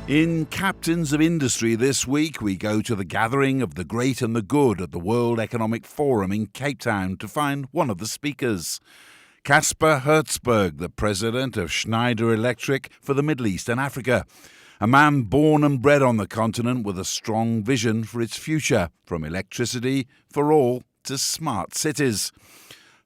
In Captains of Industry this week, we go to the gathering of the great and the good at the World Economic Forum in Cape Town to find one of the speakers. Caspar Herzberg, the President of Schneider Electric for the Middle East and Africa. A man born and bred on the continent with a strong vision for its future, from electricity for all to smart cities.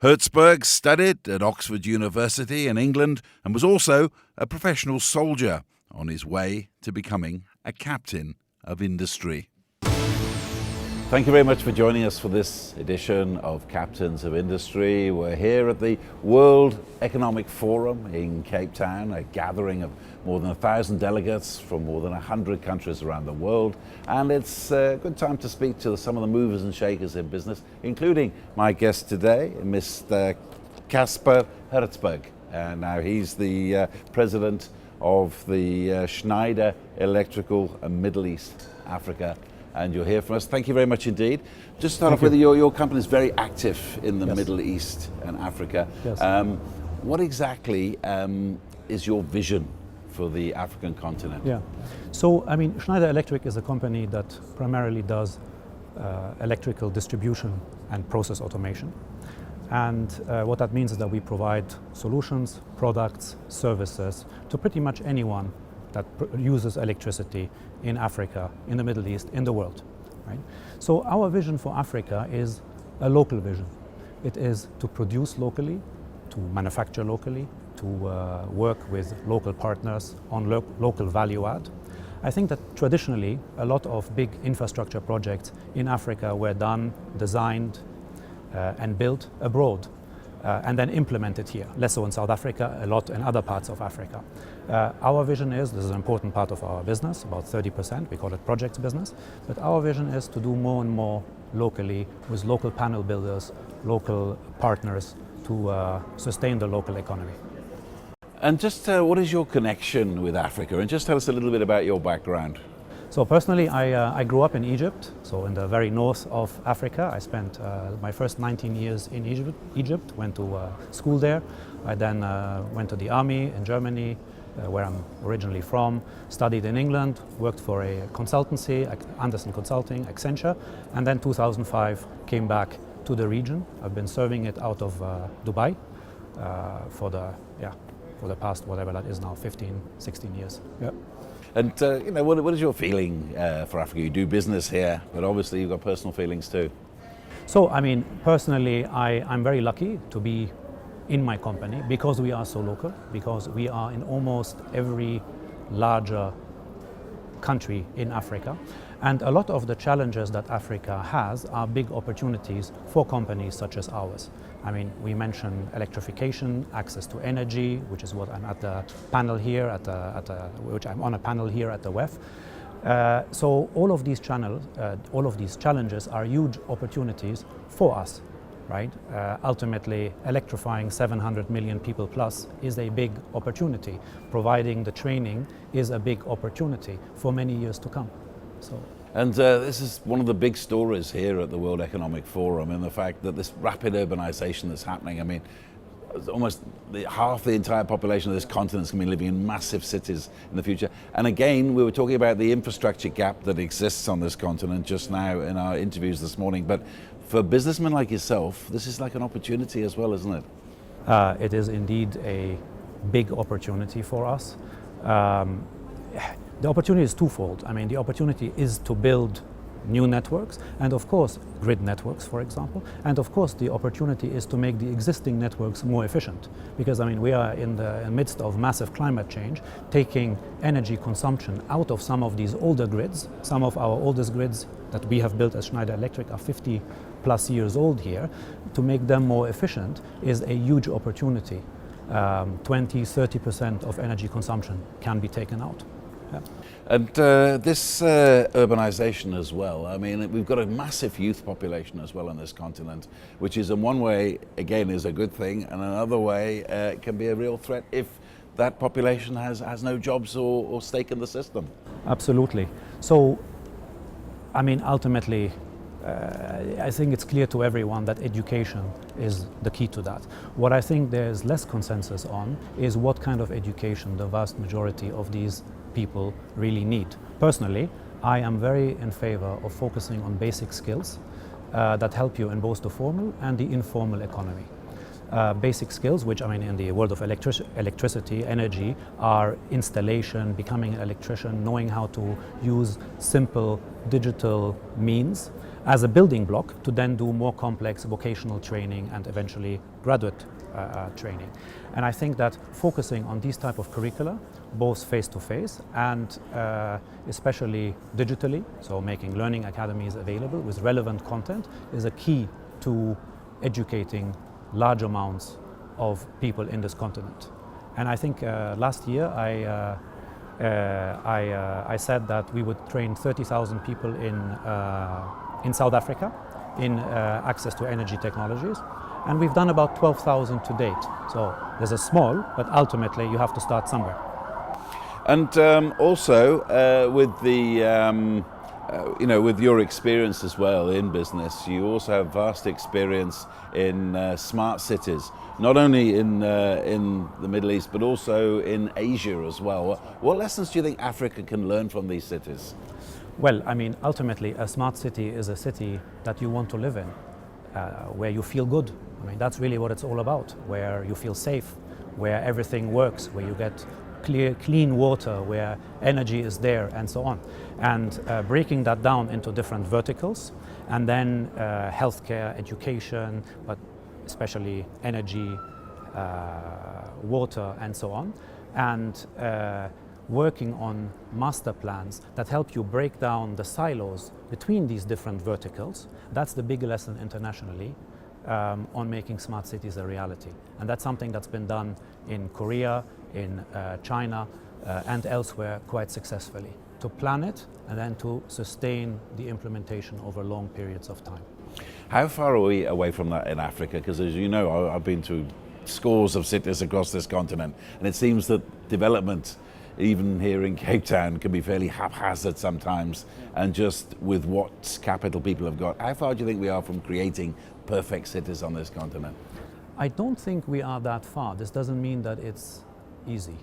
Hertzberg studied at Oxford University in England and was also a professional soldier on his way to becoming a captain of industry. Thank you very much for joining us for this edition of Captains of Industry. We're here at the World Economic Forum in Cape Town, a gathering of more than 1,000 delegates from more than 100 countries around the world. And it's a good time to speak to some of the movers and shakers in business, including my guest today, Mr. Caspar Herzberg. Now he's the President of the Schneider Electrical Middle East, Africa, and you're here for us. Thank you very much indeed. Just start off with your company is very active in the Middle East and Africa. Yes. What exactly is your vision for the African continent? Yeah. So, I mean, Schneider Electric is a company that primarily does electrical distribution and process automation. And what that means is that we provide solutions, products, services to pretty much anyone that uses electricity in Africa, in the Middle East, in the world. Right? So our vision for Africa is a local vision. It is to produce locally, to manufacture locally, to work with local partners on local value add. I think that traditionally a lot of big infrastructure projects in Africa were done, designed, and built abroad and then implemented here, less so in South Africa, a lot in other parts of Africa. Our vision is, this is an important part of our business, about 30%, we call it projects business, but our vision is to do more and more locally with local panel builders, local partners to sustain the local economy. And just what is your connection with Africa? And just tell us a little bit about your background. So personally, I grew up in Egypt, so in the very north of Africa. I spent my first 19 years in Egypt, went to school there. I then went to the army in Germany, where I'm originally from, studied in England, worked for a consultancy, Anderson Consulting, Accenture, and then 2005 came back to the region. I've been serving it out of Dubai for the past, whatever that is now, 15, 16 years. Yeah. And what is your feeling for Africa? You do business here, but obviously you've got personal feelings too. So, I mean, personally, I'm very lucky to be in my company because we are so local, because we are in almost every larger country in Africa. And a lot of the challenges that Africa has are big opportunities for companies such as ours. I mean, we mentioned electrification, access to energy, which is what I'm at the panel here, which I'm on a panel here at the WEF. So all of these challenges are huge opportunities for us, right? Ultimately, electrifying 700 million people plus is a big opportunity. Providing the training is a big opportunity for many years to come. And this is one of the big stories here at the World Economic Forum, and the fact that this rapid urbanization that's happening. I mean, almost half the entire population of this continent is going to be living in massive cities in the future. And again, we were talking about the infrastructure gap that exists on this continent just now in our interviews this morning. But for businessmen like yourself, this is like an opportunity as well, isn't it? It is indeed a big opportunity for us. The opportunity is twofold. I mean, the opportunity is to build new networks and, of course, grid networks, for example. And, of course, the opportunity is to make the existing networks more efficient. Because, I mean, we are in the midst of massive climate change, taking energy consumption out of some of these older grids. Some of our oldest grids that we have built as Schneider Electric are 50 plus years old here. To make them more efficient is a huge opportunity. 20-30% of energy consumption can be taken out. Yeah. And this urbanization as well, I mean, we've got a massive youth population as well on this continent, which is in one way, again, is a good thing, and another way it can be a real threat if that population has no jobs or stake in the system. Absolutely. So, I mean, ultimately, I think it's clear to everyone that education is the key to that. What I think there's less consensus on is what kind of education the vast majority of these people really need. Personally, I am very in favor of focusing on basic skills that help you in both the formal and the informal economy. Basic skills, which I mean in the world of electricity, energy, are installation, becoming an electrician, knowing how to use simple digital means as a building block to then do more complex vocational training and eventually graduate training. And I think that focusing on these type of curricula, both face-to-face and especially digitally, so making learning academies available with relevant content, is a key to educating large amounts of people in this continent. And I think last year I said that we would train 30,000 people in South Africa in access to energy technologies, and we've done about 12,000 to date. So there's a small, but ultimately you have to start somewhere. And also with the with your experience as well in business, you also have vast experience in smart cities, not only in the Middle East, but also in Asia as well. What lessons do you think Africa can learn from these cities? Well, I mean, ultimately, a smart city is a city that you want to live in, where you feel good. I mean, that's really what it's all about, where you feel safe, where everything works, where you get clean water, where energy is there, and so on. And breaking that down into different verticals, and then healthcare, education, but especially energy, water, and so on, and working on master plans that help you break down the silos between these different verticals. That's the big lesson internationally on making smart cities a reality. And that's something that's been done in Korea, in China, and elsewhere quite successfully. To plan it and then to sustain the implementation over long periods of time. How far are we away from that in Africa? Because as you know, I've been to scores of cities across this continent, and it seems that development, even here in Cape Town, can be fairly haphazard sometimes, and just with what capital people have got. How far do you think we are from creating perfect cities on this continent? I don't think we are that far. This doesn't mean that it's easy,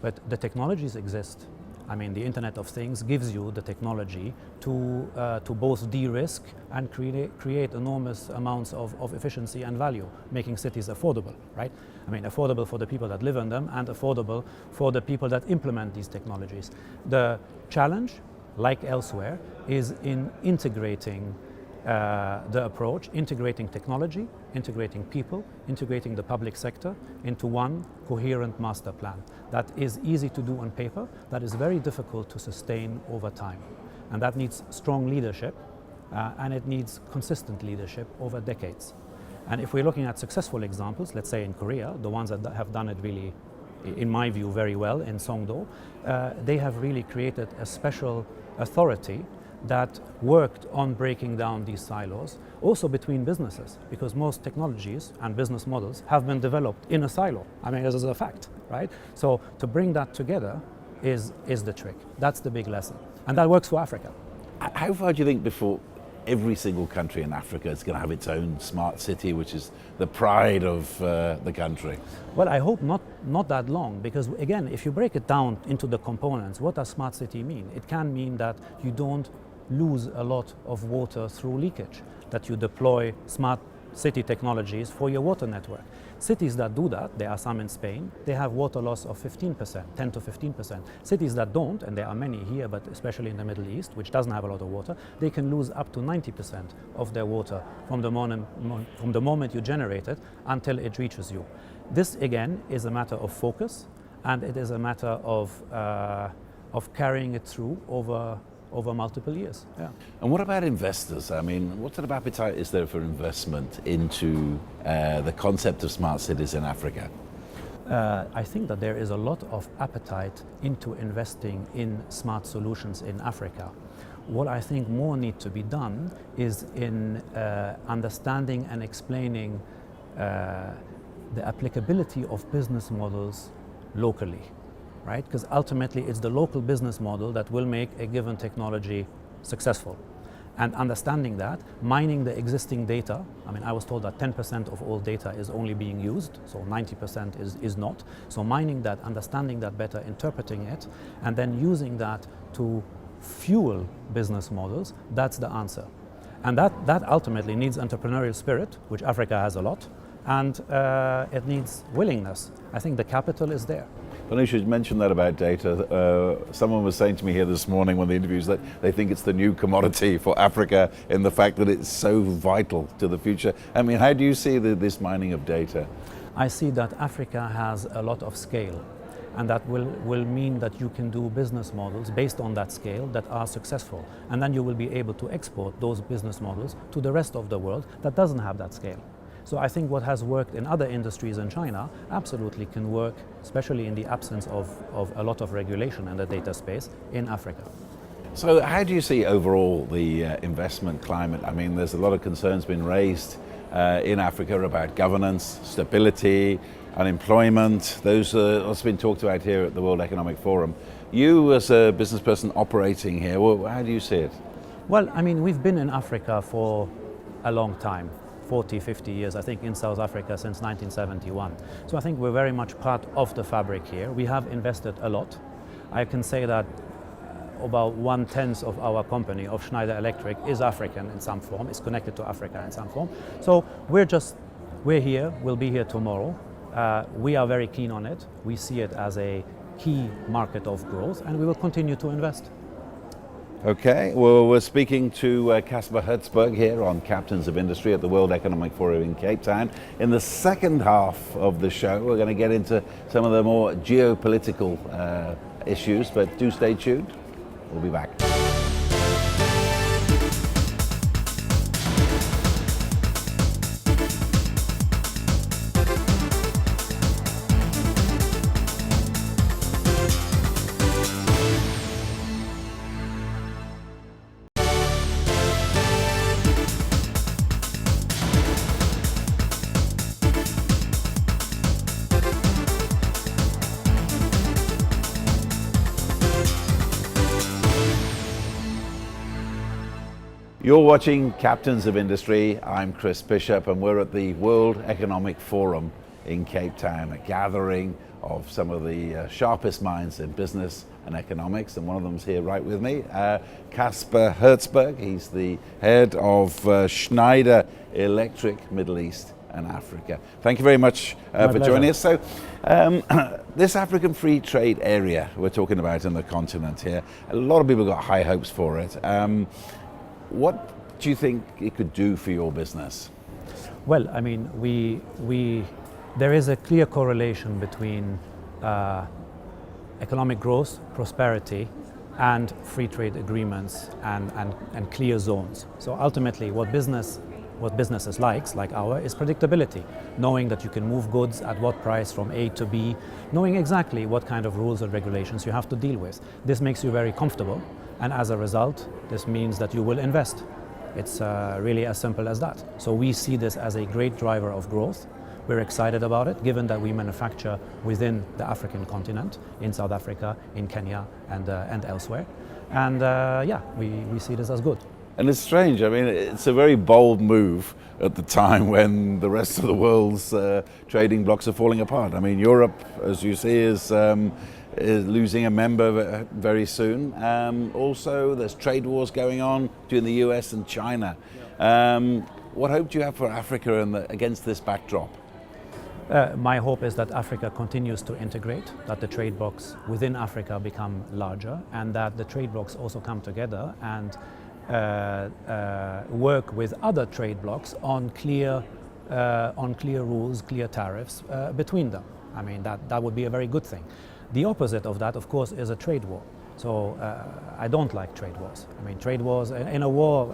but the technologies exist. I mean, the Internet of Things gives you the technology to both de-risk and create enormous amounts of efficiency and value, making cities affordable, right? I mean, affordable for the people that live in them and affordable for the people that implement these technologies. The challenge, like elsewhere, is in integrating the approach, integrating technology, integrating people, integrating the public sector into one coherent master plan. That is easy to do on paper, that is very difficult to sustain over time. And that needs strong leadership, and it needs consistent leadership over decades. And if we're looking at successful examples, let's say in Korea, the ones that have done it really, in my view, very well in Songdo, they have really created a special authority that worked on breaking down these silos, also between businesses, because most technologies and business models have been developed in a silo. I mean, this is a fact, right? So to bring that together is the trick. That's the big lesson. And that works for Africa. How far do you think before every single country in Africa is going to have its own smart city, which is the pride of the country? Well, I hope not that long, because again, if you break it down into the components, what does smart city mean? It can mean that you don't lose a lot of water through leakage, that you deploy smart city technologies for your water network. Cities that do that, there are some in Spain, they have water loss of 15%, 10 to 15%. Cities that don't, and there are many here, but especially in the Middle East, which doesn't have a lot of water, they can lose up to 90% of their water from the moment you generate it until it reaches you. This, again, is a matter of focus, and it is a matter of carrying it through over multiple years. Yeah. And what about investors? I mean, what sort of appetite is there for investment into the concept of smart cities in Africa? I think that there is a lot of appetite into investing in smart solutions in Africa. What I think more needs to be done is in understanding and explaining the applicability of business models locally. Right? Because ultimately it's the local business model that will make a given technology successful. And understanding that, mining the existing data, I mean, I was told that 10% of all data is only being used, so 90% is not. So mining that, understanding that better, interpreting it, and then using that to fuel business models, that's the answer. And that ultimately needs entrepreneurial spirit, which Africa has a lot, and it needs willingness. I think the capital is there. Funny you should mention that about data. Someone was saying to me here this morning, one of the interviews, that they think it's the new commodity for Africa in the fact that it's so vital to the future. I mean, how do you see this mining of data? I see that Africa has a lot of scale, and that will mean that you can do business models based on that scale that are successful. And then you will be able to export those business models to the rest of the world that doesn't have that scale. So I think what has worked in other industries in China absolutely can work, especially in the absence of a lot of regulation in the data space in Africa. So how do you see overall the investment climate? I mean, there's a lot of concerns been raised in Africa about governance, stability, unemployment. Those are what's been talked about here at the World Economic Forum. You as a business person operating here, well, how do you see it? Well, I mean, we've been in Africa for a long time. 40, 50 years, I think, in South Africa since 1971. So I think we're very much part of the fabric here. We have invested a lot. I can say that about 1/10 of our company, of Schneider Electric, is African in some form, is connected to Africa in some form. So we're here, we'll be here tomorrow. We are very keen on it. We see it as a key market of growth, and we will continue to invest. Okay, well, we're speaking to Caspar Herzberg here on Captains of Industry at the World Economic Forum in Cape Town. In the second half of the show, we're going to get into some of the more geopolitical issues, but do stay tuned. We'll be back. You're watching Captains of Industry. I'm Chris Bishop, and we're at the World Economic Forum in Cape Town, a gathering of some of the sharpest minds in business and economics, and one of them's here right with me, Caspar Herzberg. He's the head of Schneider Electric, Middle East and Africa. Thank you very much for joining us. So, this African free trade area we're talking about in the continent here, a lot of people got high hopes for it. What do you think it could do for your business? Well, I mean, there is a clear correlation between economic growth, prosperity, and free trade agreements and clear zones. So ultimately, what businesses like ours, is predictability, knowing that you can move goods at what price from A to B, knowing exactly what kind of rules and regulations you have to deal with. This makes you very comfortable, and as a result, this means that you will invest. It's really as simple as that. So we see this as a great driver of growth. We're excited about it, given that we manufacture within the African continent, in South Africa, in Kenya, and elsewhere. And we see this as good. And it's strange. I mean, it's a very bold move at the time when the rest of the world's trading blocks are falling apart. I mean, Europe, as you see, is losing a member very soon. Also, there's trade wars going on between the US and China. What hope do you have for Africa against this backdrop? My hope is that Africa continues to integrate, that the trade blocks within Africa become larger, and that the trade blocks also come together and work with other trade blocks on clear rules, clear tariffs between them. I mean, that would be a very good thing. The opposite of that, of course, is a trade war. So I don't like trade wars. I mean, trade wars, in a war,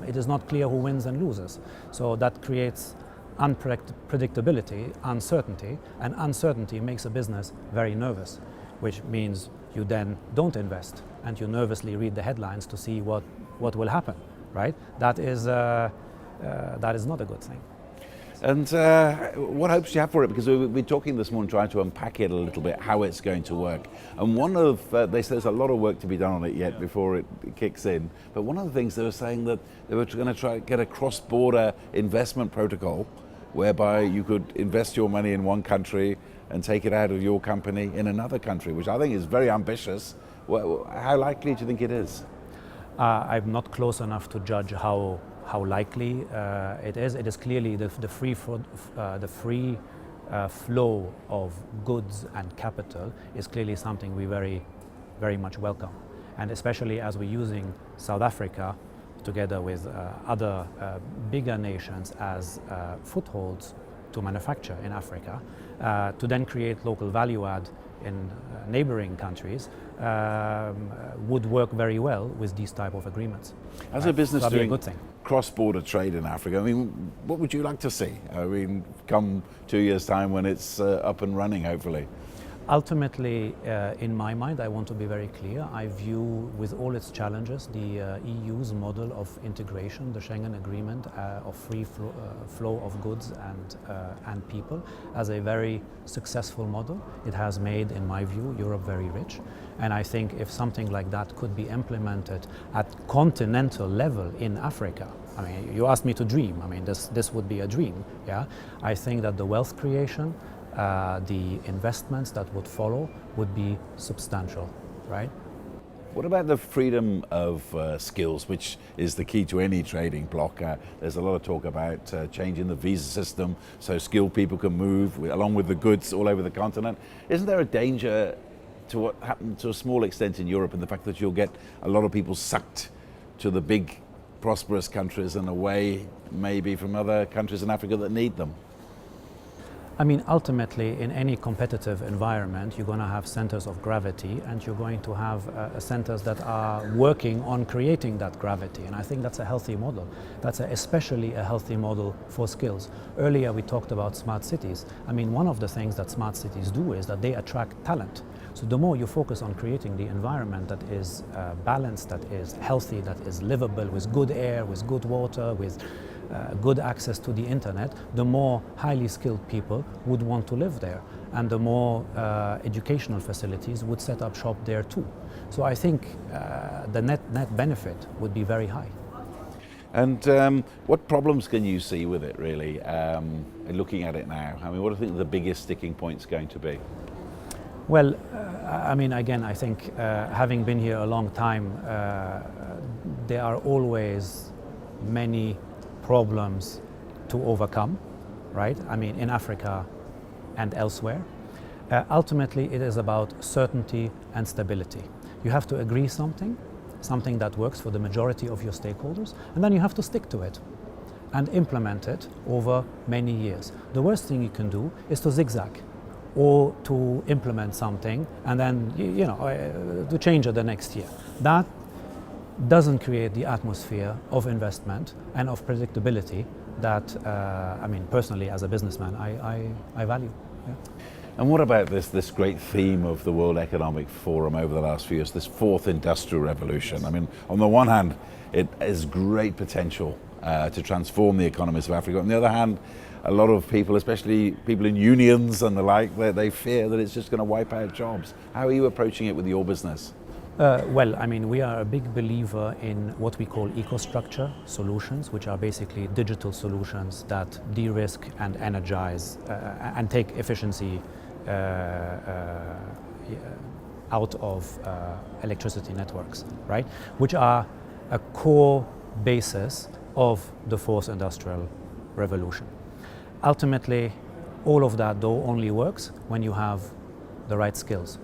it is not clear who wins and loses. So that creates unpredictability, uncertainty, and uncertainty makes a business very nervous, which means you then don't invest and you nervously read the headlines to see what will happen, right? That is not a good thing. And what hopes do you have for it? Because we've been talking this morning, trying to unpack it a little bit, how it's going to work. And one of, they say there's a lot of work to be done on it yet before it kicks in. But one of the things they were saying that they were going to try to get a cross-border investment protocol whereby you could invest your money in one country and take it out of your company in another country, which I think is very ambitious. How likely do you think it is? I'm not close enough to judge how likely it is. It is clearly the free flow of goods and capital is clearly something we very much welcome, and especially as we're using South Africa together with other bigger nations as footholds to manufacture in Africa, to then create local value add in neighboring countries would work very well with these type of agreements. As a business doing a good thing. Cross-border trade in Africa, I mean, what would you like to see? I mean, come 2 years' time when it's up and running, hopefully. Ultimately, in my mind, I want to be very clear. I view, with all its challenges, the EU's model of integration, the Schengen Agreement of free flow of goods and people, as a very successful model. It has made, in my view, Europe very rich. And I think if something like that could be implemented at continental level in Africa, I mean, you asked me to dream. I mean, this would be a dream. Yeah, I think that the wealth creation, the investments that would follow would be substantial, right? What about the freedom of skills, which is the key to any trading bloc? There's a lot of talk about changing the visa system so skilled people can move along with the goods all over the continent. Isn't there a danger to what happened to a small extent in Europe, and the fact that you'll get a lot of people sucked to the big prosperous countries and away maybe from other countries in Africa that need them? I mean, ultimately, in any competitive environment, you're going to have centers of gravity, and you're going to have centers that are working on creating that gravity. And I think that's a healthy model. That's especially a healthy model for skills. Earlier, we talked about smart cities. I mean, one of the things that smart cities do is that they attract talent. So the more you focus on creating the environment that is balanced, that is healthy, that is livable, with good air, with good water, with good access to the internet, the more highly skilled people would want to live there, and the more educational facilities would set up shop there too. So I think the net benefit would be very high. And what problems can you see with it, really, looking at it now? I mean, what do you think the biggest sticking point's going to be? Well, I mean, again, I think having been here a long time, there are always many problems to overcome, right? I mean, in Africa and elsewhere. Ultimately, it is about certainty and stability. You have to agree something that works for the majority of your stakeholders, and then you have to stick to it and implement it over many years. The worst thing you can do is to zigzag, or to implement something and then, to change it the next year. That doesn't create the atmosphere of investment and of predictability that, I mean, personally as a businessman, I value. Yeah. And what about this great theme of the World Economic Forum over the last few years, this fourth industrial revolution? I mean, on the one hand, it has great potential to transform the economies of Africa. On the other hand, a lot of people, especially people in unions and the like, they fear that it's just going to wipe out jobs. How are you approaching it with your business? Well, I mean, we are a big believer in what we call ecostructure solutions, which are basically digital solutions that de-risk and energize and take efficiency out of electricity networks, right? Which are a core basis of the fourth industrial revolution. Ultimately, all of that, though, only works when you have the right skills,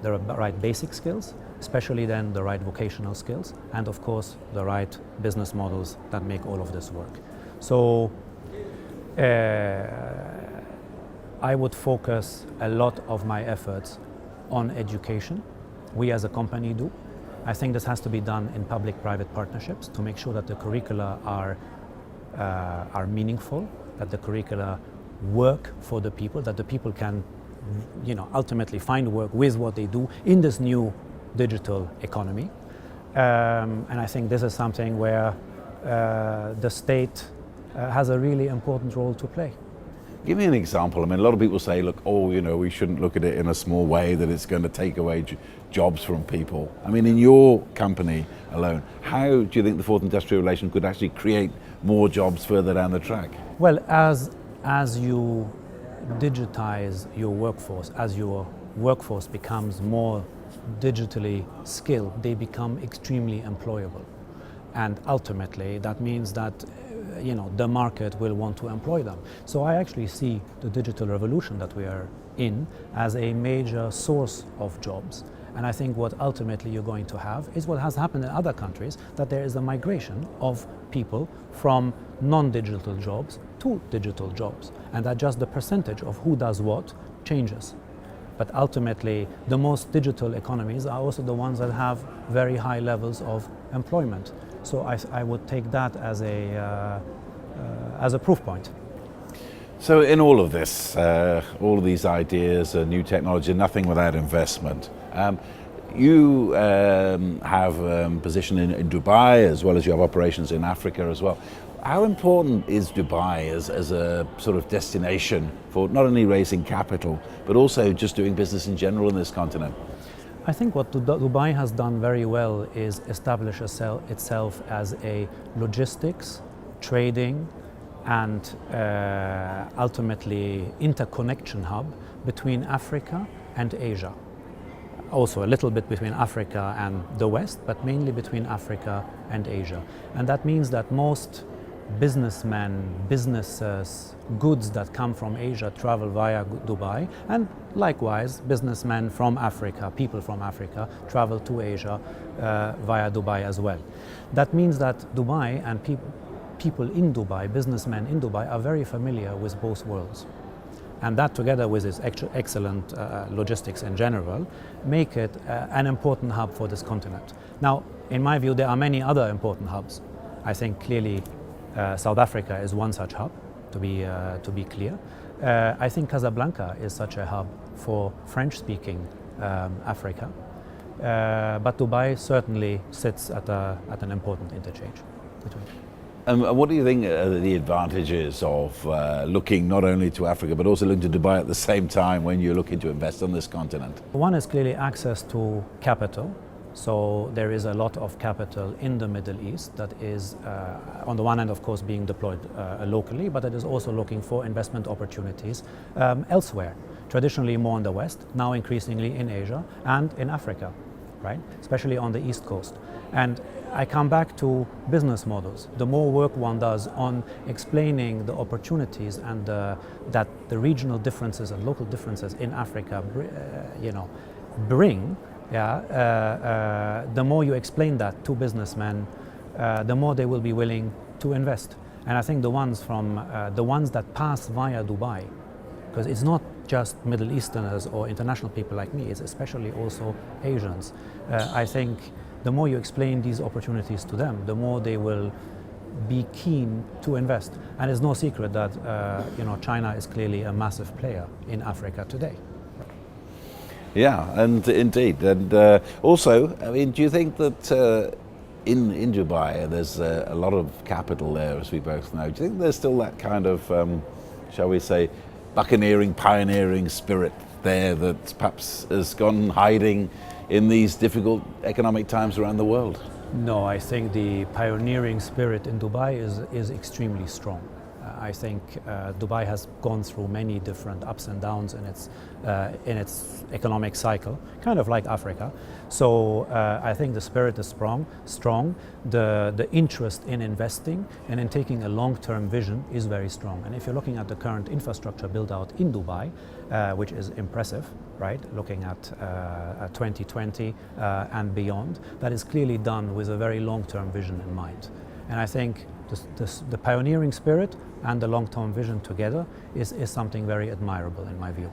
the right basic skills, especially then the right vocational skills, and of course the right business models that make all of this work. So I would focus a lot of my efforts on education. We as a company do. I think this has to be done in public-private partnerships to make sure that the curricula are meaningful, that the curricula work for the people, that the people can, ultimately find work with what they do in this new digital economy. And I think this is something where the state has a really important role to play. Give me an example. I mean, a lot of people say, look, we shouldn't look at it in a small way, that it's going to take away jobs from people. I mean, in your company alone, how do you think the fourth industrial revolution could actually create more jobs further down the track? Well, as you digitize your workforce, as your workforce becomes more digitally skilled, they become extremely employable. And ultimately, that means that the market will want to employ them. So I actually see the digital revolution that we are in as a major source of jobs. And I think what ultimately you're going to have is what has happened in other countries, that there is a migration of people from non-digital jobs to digital jobs, and that just the percentage of who does what changes. But ultimately, the most digital economies are also the ones that have very high levels of employment. So I would take that as a proof point. So in all of this, all of these ideas, new technology, nothing without investment. You have a position in Dubai, as well as you have operations in Africa as well. How important is Dubai as a sort of destination for not only raising capital, but also just doing business in general in this continent? I think what Dubai has done very well is establish itself as a logistics, trading, and ultimately interconnection hub between Africa and Asia. Also a little bit between Africa and the West, but mainly between Africa and Asia. And that means that most businessmen, businesses, goods that come from Asia travel via Dubai, and likewise businessmen from Africa, people from Africa travel to Asia via Dubai as well. That means that Dubai and people in Dubai, businessmen in Dubai, are very familiar with both worlds. And that, together with its excellent logistics in general, make it an important hub for this continent. Now, in my view, there are many other important hubs. I think clearly South Africa is one such hub, to be clear. I think Casablanca is such a hub for French-speaking Africa. But Dubai certainly sits at an important interchange between. What do you think are the advantages of looking not only to Africa, but also looking to Dubai at the same time when you're looking to invest on this continent? One is clearly access to capital. So there is a lot of capital in the Middle East that is, on the one hand, of course, being deployed locally, but it is also looking for investment opportunities elsewhere. Traditionally more in the West, now increasingly in Asia and in Africa, right? Especially on the East Coast. And I come back to business models. The more work one does on explaining the opportunities and that the regional differences and local differences in Africa, bring. The more you explain that to businessmen, the more they will be willing to invest. And I think the ones that pass via Dubai, because it's not just Middle Easterners or international people like me, it's especially also Asians. I think the more you explain these opportunities to them, the more they will be keen to invest. And it's no secret that China is clearly a massive player in Africa today. Yeah, and indeed. And also, I mean, do you think that in Dubai there's a lot of capital there, as we both know? Do you think there's still that kind of, shall we say, buccaneering, pioneering spirit there that perhaps has gone hiding in these difficult economic times around the world? No, I think the pioneering spirit in Dubai is extremely strong. I think Dubai has gone through many different ups and downs in its economic cycle, kind of like Africa. So I think the spirit is strong. The interest in investing and in taking a long-term vision is very strong. And if you're looking at the current infrastructure build out in Dubai, which is impressive, right? Looking at 2020 and beyond, that is clearly done with a very long-term vision in mind. And I think the pioneering spirit and the long-term vision together is something very admirable in my view.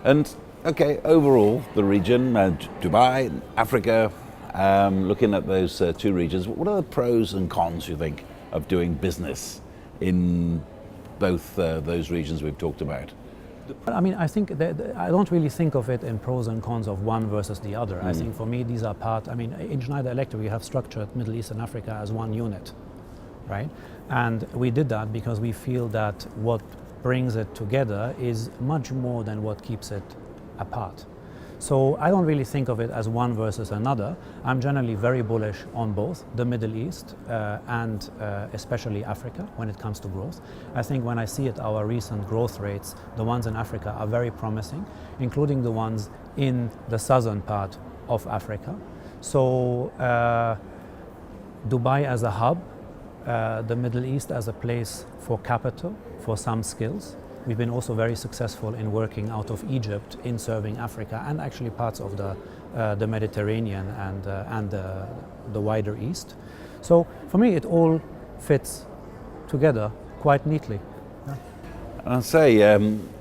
And okay, overall, the region, Dubai, Africa, looking at those two regions, what are the pros and cons, you think, of doing business in both those regions we've talked about? I mean, I think I don't really think of it in pros and cons of one versus the other. I think for me these are in Schneider Electric we have structured Middle East and Africa as one unit. right? And we did that because we feel that what brings it together is much more than what keeps it apart. So I don't really think of it as one versus another. I'm generally very bullish on both the Middle East and especially Africa when it comes to growth. I think when I see it, our recent growth rates, the ones in Africa are very promising, including the ones in the southern part of Africa. So Dubai as a hub, the Middle East as a place for capital, for some skills. We've been also very successful in working out of Egypt in serving Africa and actually parts of the Mediterranean and the wider East. So for me, it all fits together quite neatly. Yeah. I'll say,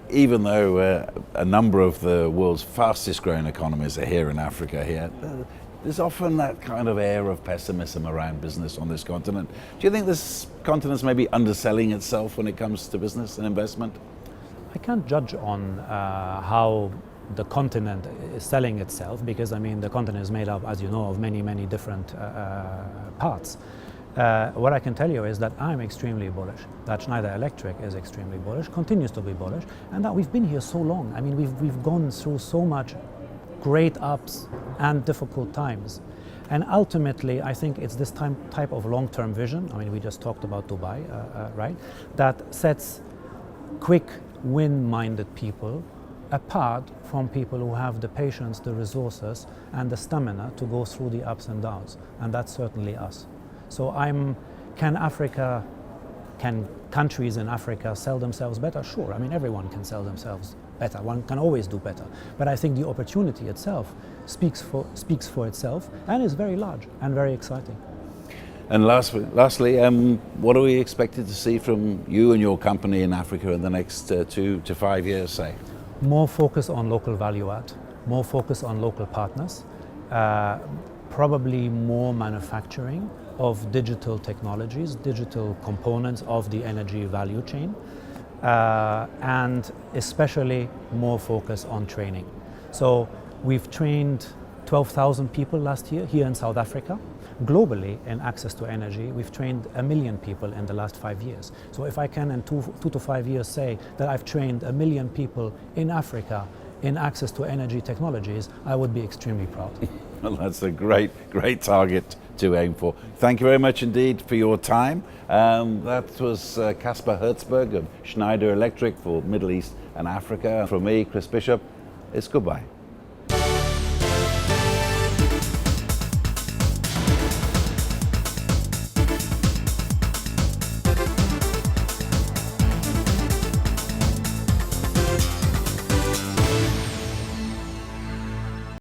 even though a number of the world's fastest growing economies are here in Africa here, there's often that kind of air of pessimism around business on this continent. Do you think this continent's maybe underselling itself when it comes to business and investment? I can't judge on how the continent is selling itself because, I mean, the continent is made up, as you know, of many, many different parts. What I can tell you is that I'm extremely bullish, that Schneider Electric is extremely bullish, continues to be bullish, and that we've been here so long. I mean, we've gone through so much great ups and difficult times. And ultimately, I think it's this type of long-term vision, I mean, we just talked about Dubai, right, that sets quick win-minded people apart from people who have the patience, the resources, and the stamina to go through the ups and downs. And that's certainly us. So can countries in Africa sell themselves better? Sure, I mean, everyone can sell themselves better. One can always do better. But I think the opportunity itself speaks for itself and is very large and very exciting. And lastly, what are we expected to see from you and your company in Africa in the next 2 to 5 years, say? More focus on local value add, more focus on local partners, probably more manufacturing of digital technologies, digital components of the energy value chain, and especially more focus on training. So we've trained 12,000 people last year here in South Africa. Globally, in access to energy, we've trained 1 million people in the last 5 years. So if I can in 2 to 5 years say that I've trained 1 million people in Africa in access to energy technologies, I would be extremely proud. Well, that's a great target to aim for. Thank you very much indeed for your time. That was Caspar Herzberg of Schneider Electric for Middle East and Africa. From me, Chris Bishop, it's goodbye.